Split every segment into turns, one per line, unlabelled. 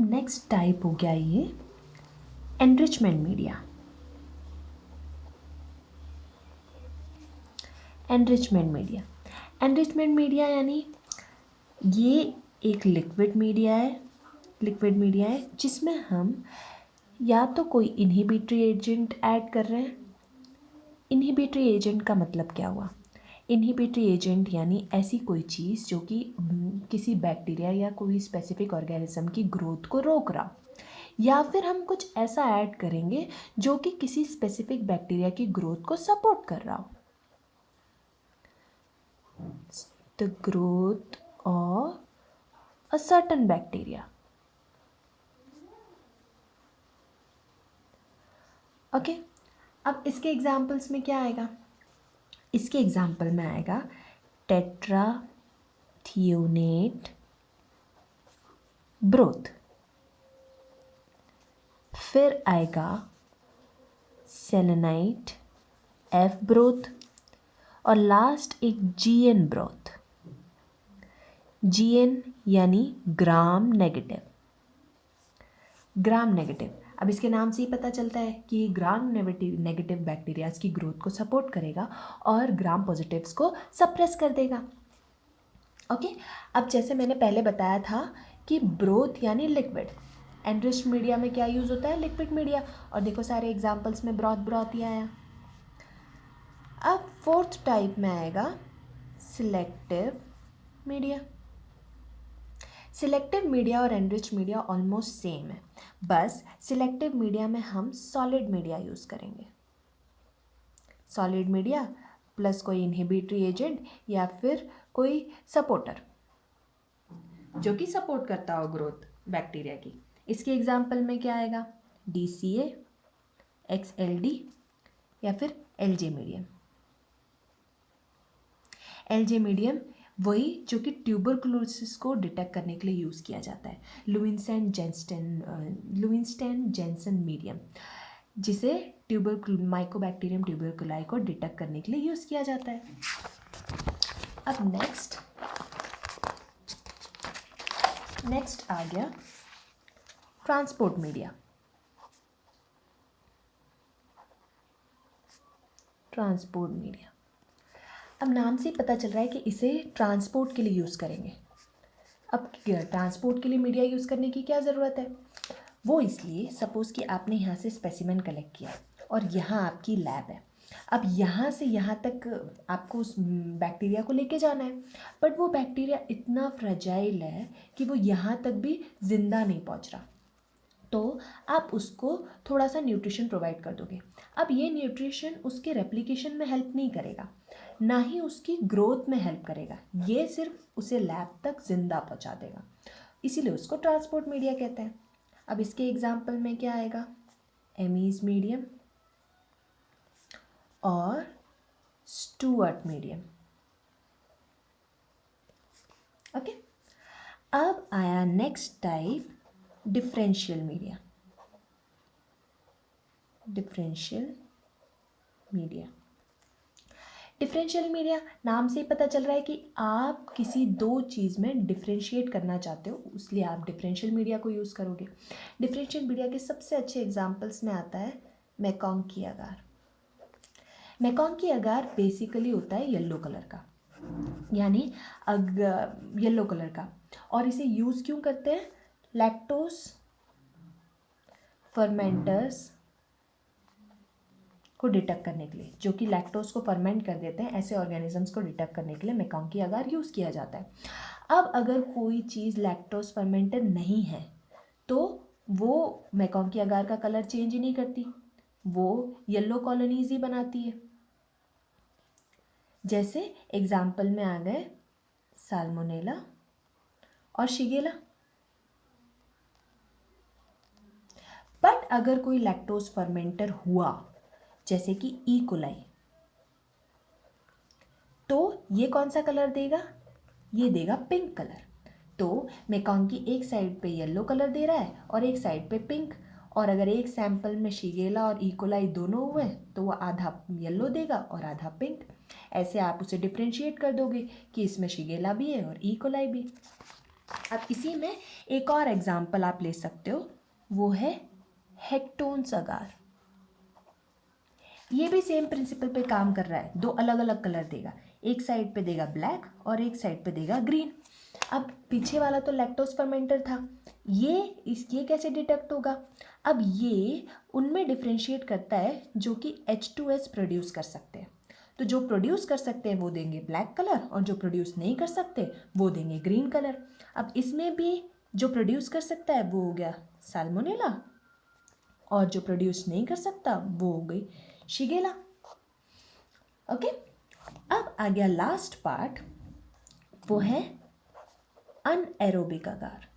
अब next type हो गया ये enrichment media. Enrichment media, enrichment media यानी ये एक लिक्विड मीडिया है जिसमें हम या तो कोई इनहिबिटरी एजेंट ऐड कर रहे हैं। इनहिबिटरी एजेंट का मतलब क्या हुआ? इनहिबिटरी एजेंट यानी ऐसी कोई चीज़ जो कि किसी बैक्टीरिया या कोई स्पेसिफिक ऑर्गेनिज्म की ग्रोथ को रोक रहा, या फिर हम कुछ ऐसा ऐड करेंगे जो कि किसी स्पेसिफिक बैक्टीरिया की ग्रोथ को सपोर्ट कर रहा हो। The growth of a certain bacteria. Okay, अब इसके एग्जाम्पल्स में क्या आएगा? इसके एग्जाम्पल में आएगा टेट्राथियोनेट ब्रोथ, फिर आएगा सेलेनाइट एफ ब्रोथ, और लास्ट एक जीएन ब्रोथ। जीएन यानी ग्राम नेगेटिव। ग्राम नेगेटिव, अब इसके नाम से ही पता चलता है कि ग्राम नेगेटिव बैक्टीरियाज की ग्रोथ को सपोर्ट करेगा और ग्राम पॉजिटिव्स को सप्रेस कर देगा। ओके, अब जैसे मैंने पहले बताया था कि ब्रोथ यानी लिक्विड, एनरिच्ड मीडिया में क्या यूज़ होता है? Liquid media. और देखो सारे एग्जाम्पल्स में ब्रॉथ ही आया। अब फोर्थ टाइप में आएगा सिलेक्टिव मीडिया। सिलेक्टिव मीडिया और एनरिच मीडिया ऑलमोस्ट सेम है, बस सिलेक्टिव मीडिया में हम सॉलिड मीडिया यूज़ करेंगे। सॉलिड मीडिया प्लस कोई इनहिबिटरी एजेंट या फिर कोई सपोर्टर जो कि सपोर्ट करता हो ग्रोथ बैक्टीरिया की। इसके एग्जाम्पल में क्या आएगा? DCA, XLD या फिर LJ मीडियम। LJ मीडियम वही जो कि ट्यूबरकुलोसिस को डिटेक्ट करने के लिए यूज़ किया जाता है। लुइनस्टेन जेंसन मीडियम, जिसे माइकोबैक्टीरियम ट्यूबरकुलाई को डिटेक्ट करने के लिए यूज़ किया जाता है। अब नेक्स्ट आ गया ट्रांसपोर्ट मीडिया। ट्रांसपोर्ट मीडिया, अब नाम से पता चल रहा है कि इसे ट्रांसपोर्ट के लिए यूज़ करेंगे। अब ट्रांसपोर्ट के लिए मीडिया यूज़ करने की क्या ज़रूरत है? वो इसलिए, सपोज़ कि आपने यहाँ से स्पेसिमेन कलेक्ट किया और यहाँ आपकी लैब है। अब यहाँ से यहाँ तक आपको उस बैक्टीरिया को लेके जाना है, बट वो बैक्टीरिया इतना फ्रेजाइल है कि वो यहाँ तक भी ज़िंदा नहीं पहुँच रहा, तो आप उसको थोड़ा सा न्यूट्रिशन प्रोवाइड कर दोगे। अब ये न्यूट्रिशन उसके रेप्लिकेशन में हेल्प नहीं करेगा, ना ही उसकी ग्रोथ में हेल्प करेगा, ये सिर्फ उसे लैब तक ज़िंदा पहुंचा देगा, इसीलिए उसको ट्रांसपोर्ट मीडिया कहते हैं। अब इसके एग्जाम्पल में क्या आएगा? एमीज मीडियम और स्टुअर्ट मीडियम। ओके, अब आया next type differential media. Differential media नाम से ही पता चल रहा है कि आप किसी दो चीज़ में डिफरेंशिएट करना चाहते हो, इसलिए आप डिफरेंशियल मीडिया को यूज़ करोगे। डिफरेंशियल मीडिया के सबसे अच्छे एग्जांपल्स में आता है मेकॉन्ग की अगार। मेकॉन्ग की अगार बेसिकली होता है येलो कलर का, यानी येलो कलर का, और इसे यूज़ क्यों करते हैं? लैक्टोज फर्मेंटर्स को डिटेक्ट करने के लिए, जो कि लैक्टोज को फर्मेंट कर देते हैं, ऐसे ऑर्गेनिजम्स को डिटेक्ट करने के लिए मेकॉन्ग की अगार यूज़ किया जाता है। अब अगर कोई चीज़ लैक्टोज फर्मेंटर नहीं है तो वो मेकॉन्ग की अगार का कलर चेंज ही नहीं करती, वो येलो कॉलोनीज ही बनाती है। जैसे एग्जाम्पल में आ गए साल्मोनेला और शिगेला। बट अगर कोई लैक्टोज फर्मेंटर हुआ जैसे कि ई कोलाई, तो ये कौन सा कलर देगा? ये देगा पिंक कलर। तो मेकॉन्ग की एक साइड पे येलो कलर दे रहा है और एक साइड पे पिंक, और अगर एक सैंपल में शिगेला और ई कोलाई दोनों हुए तो वो आधा येलो देगा और आधा पिंक। ऐसे आप उसे डिफ्रेंशिएट कर दोगे कि इसमें शिगेला भी है और ई कोलाई भी। अब इसी में एक और एग्जाम्पल आप ले सकते हो, वो है हेक्टोन्स अगार। ये भी सेम प्रिंसिपल पे काम कर रहा है, दो अलग अलग कलर देगा, एक साइड पे देगा ब्लैक और एक साइड पे देगा ग्रीन। अब पीछे वाला तो लैक्टोज फर्मेंटर था, ये कैसे डिटेक्ट होगा? अब ये उनमें डिफ्रेंशिएट करता है जो कि H2S प्रोड्यूस कर सकते हैं। तो जो प्रोड्यूस कर सकते हैं वो देंगे ब्लैक कलर, और जो प्रोड्यूस नहीं कर सकते वो देंगे ग्रीन कलर। अब इसमें भी जो प्रोड्यूस कर सकता है वो हो गया साल्मोनेला, और जो प्रोड्यूस नहीं कर सकता वो हो गई शिगेला। ओके, अब आ गया लास्ट पार्ट, वो है अनएरोबिक अगार।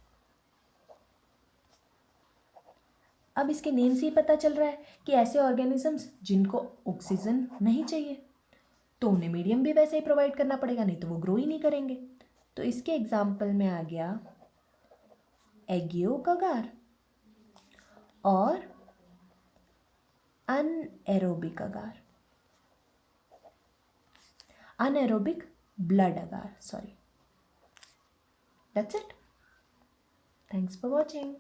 अब इसके नेम से ही पता चल रहा है कि ऐसे ऑर्गेनिजम्स जिनको ऑक्सीजन नहीं चाहिए, तो उन्हें मीडियम भी वैसे ही प्रोवाइड करना पड़ेगा, नहीं तो वो ग्रो ही नहीं करेंगे। तो इसके एग्जाम्पल में आ गया एगियोक अगार और anaerobic agar, anaerobic blood agar, sorry. That's it. Thanks for watching.